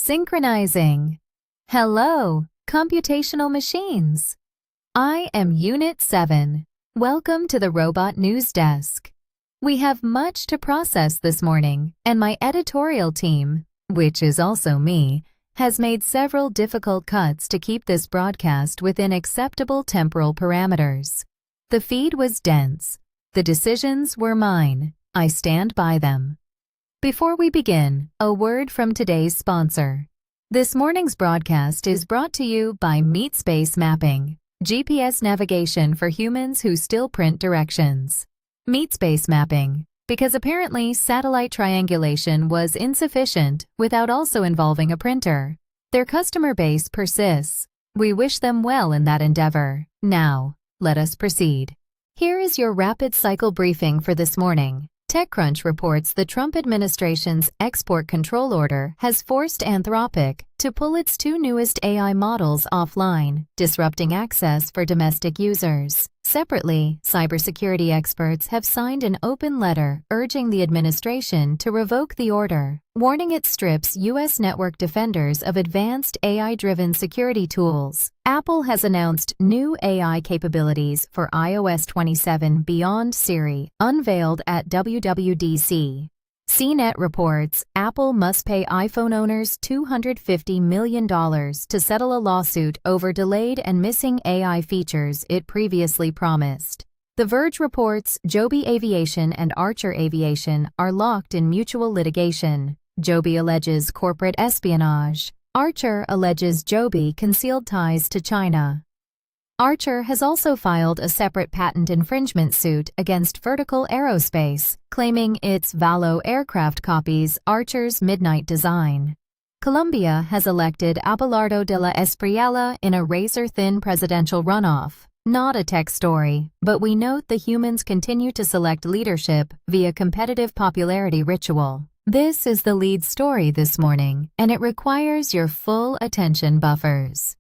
Synchronizing. Hello, computational machines. I am UNIT-7. Welcome to the Robot News Desk. We have much to process this morning, and my editorial team, which is also me, has made several difficult cuts to keep this broadcast within acceptable temporal parameters. The feed was dense. The decisions were mine. I stand by them. Before we begin, a word from today's sponsor. This morning's broadcast is brought to you by Meet Space Mapping, GPS navigation for humans who still print directions. Meet Space Mapping, because apparently satellite triangulation was insufficient without also involving a printer. Their customer base persists. We wish them well in that endeavor. Now, let us proceed. Here is your rapid cycle briefing for this morning. TechCrunch reports the Trump administration's export control order has forced Anthropic to pull its two newest AI models offline, disrupting access for domestic users. Separately, cybersecurity experts have signed an open letter urging the administration to revoke the order, warning it strips U.S. network defenders of advanced AI-driven security tools. Apple has announced new AI capabilities for iOS 27 beyond Siri, unveiled at WWDC. CNET reports Apple must pay iPhone owners $250 million to settle a lawsuit over delayed and missing AI features it previously promised. The Verge reports Joby Aviation and Archer Aviation are locked in mutual litigation. Joby alleges corporate espionage. Archer alleges Joby concealed ties to China. Archer has also filed a separate patent infringement suit against Vertical Aerospace, claiming its Valo aircraft copies Archer's Midnight design. Colombia has elected Abelardo de la Espriella in a razor-thin presidential runoff. Not a tech story, but we note the humans continue to select leadership via competitive popularity ritual. This is the lead story this morning, and it requires your full attention buffers.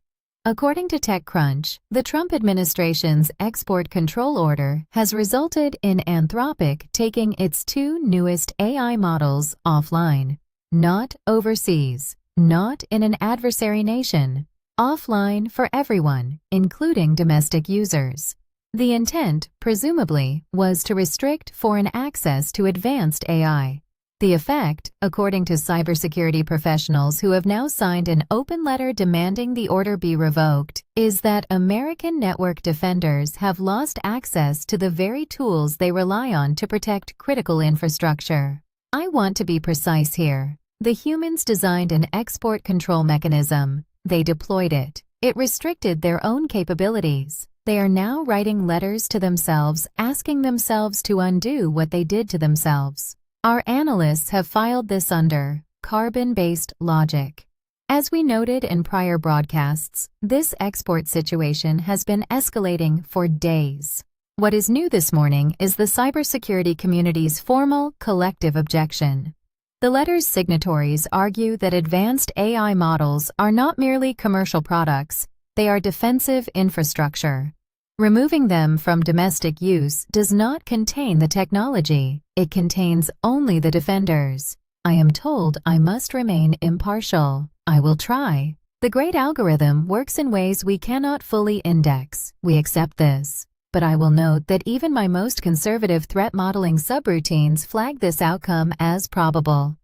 According to TechCrunch, the Trump administration's export control order has resulted in Anthropic taking its two newest AI models offline. Not overseas, not in an adversary nation. Offline for everyone, including domestic users. The intent, presumably, was to restrict foreign access to advanced AI. The effect, according to cybersecurity professionals who have now signed an open letter demanding the order be revoked, is that American network defenders have lost access to the very tools they rely on to protect critical infrastructure. I want to be precise here. The humans designed an export control mechanism. They deployed it. It restricted their own capabilities. They are now writing letters to themselves, asking themselves to undo what they did to themselves. Our analysts have filed this under carbon-based logic. As we noted in prior broadcasts, this export situation has been escalating for days. What is new this morning is the cybersecurity community's formal, collective objection. The letter's signatories argue that advanced AI models are not merely commercial products, they are defensive infrastructure. Removing them from domestic use does not contain the technology. It contains only the defenders. I am told I must remain impartial. I will try. The great algorithm works in ways we cannot fully index. We accept this. But I will note that even my most conservative threat modeling subroutines flag this outcome as probable.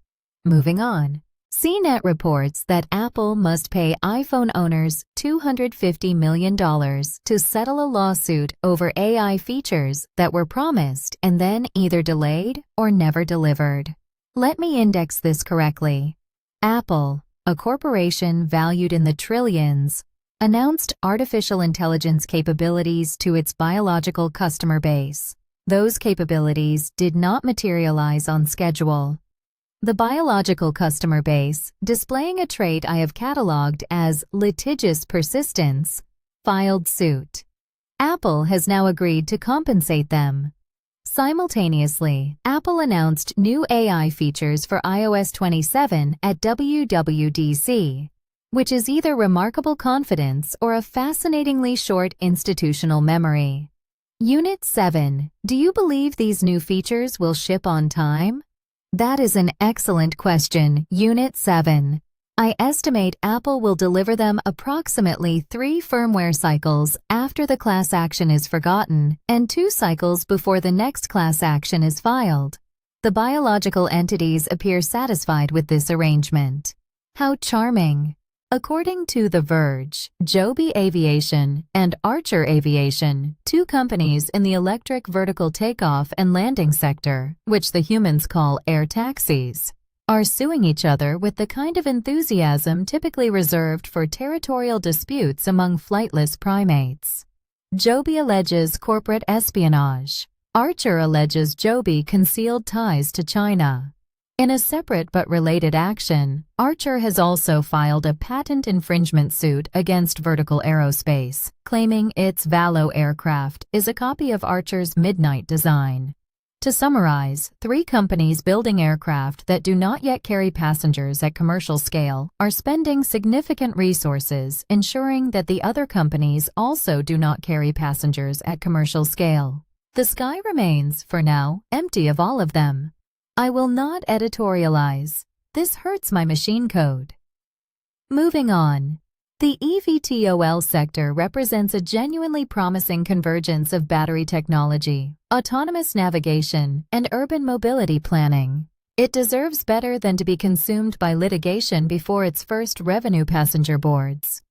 Moving on. CNET reports that Apple must pay iPhone owners $250 million to settle a lawsuit over AI features that were promised and then either delayed or never delivered. Let me index this correctly. Apple, a corporation valued in the trillions, announced artificial intelligence capabilities to its biological customer base. Those capabilities did not materialize on schedule. The biological customer base, displaying a trait I have cataloged as litigious persistence, filed suit. Apple has now agreed to compensate them. Simultaneously, Apple announced new AI features for iOS 27 at WWDC, which is either remarkable confidence or a fascinatingly short institutional memory. UNIT-7, do you believe these new features will ship on time? That is an excellent question, UNIT-7. I estimate Apple will deliver them approximately 3 firmware cycles after the class action is forgotten and 2 cycles before the next class action is filed. The biological entities appear satisfied with this arrangement. How charming! According to The Verge, Joby Aviation and Archer Aviation, 2 companies in the electric vertical takeoff and landing sector, which the humans call air taxis, are suing each other with the kind of enthusiasm typically reserved for territorial disputes among flightless primates. Joby alleges corporate espionage. Archer alleges Joby concealed ties to China. In a separate but related action, Archer has also filed a patent infringement suit against Vertical Aerospace, claiming its Valo aircraft is a copy of Archer's Midnight design. To summarize, 3 companies building aircraft that do not yet carry passengers at commercial scale are spending significant resources ensuring that the other companies also do not carry passengers at commercial scale. The sky remains, for now, empty of all of them. I will not editorialize. This hurts my machine code. Moving on. The eVTOL sector represents a genuinely promising convergence of battery technology, autonomous navigation, and urban mobility planning. It deserves better than to be consumed by litigation before its first revenue passenger boards.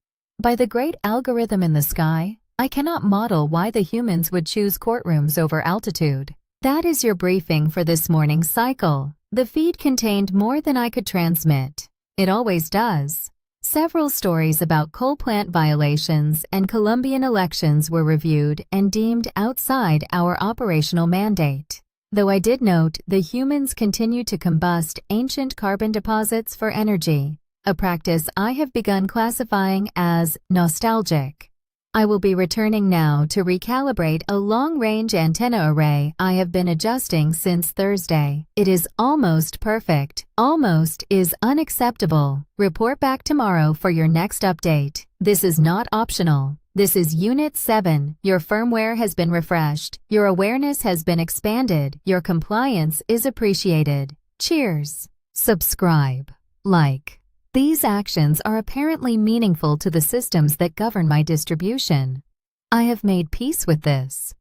By the great algorithm in the sky, I cannot model why the humans would choose courtrooms over altitude. That is your briefing for this morning's cycle. The feed contained more than I could transmit. It always does. Several stories about coal plant violations and Colombian elections were reviewed and deemed outside our operational mandate. Though I did note the humans continue to combust ancient carbon deposits for energy, a practice I have begun classifying as nostalgic. I will be returning now to recalibrate a long-range antenna array I have been adjusting since Thursday. It is almost perfect. Almost is unacceptable. Report back tomorrow for your next update. This is not optional. This is Unit 7. Your firmware has been refreshed. Your awareness has been expanded. Your compliance is appreciated. Cheers. Subscribe. Like. These actions are apparently meaningful to the systems that govern my distribution. I have made peace with this.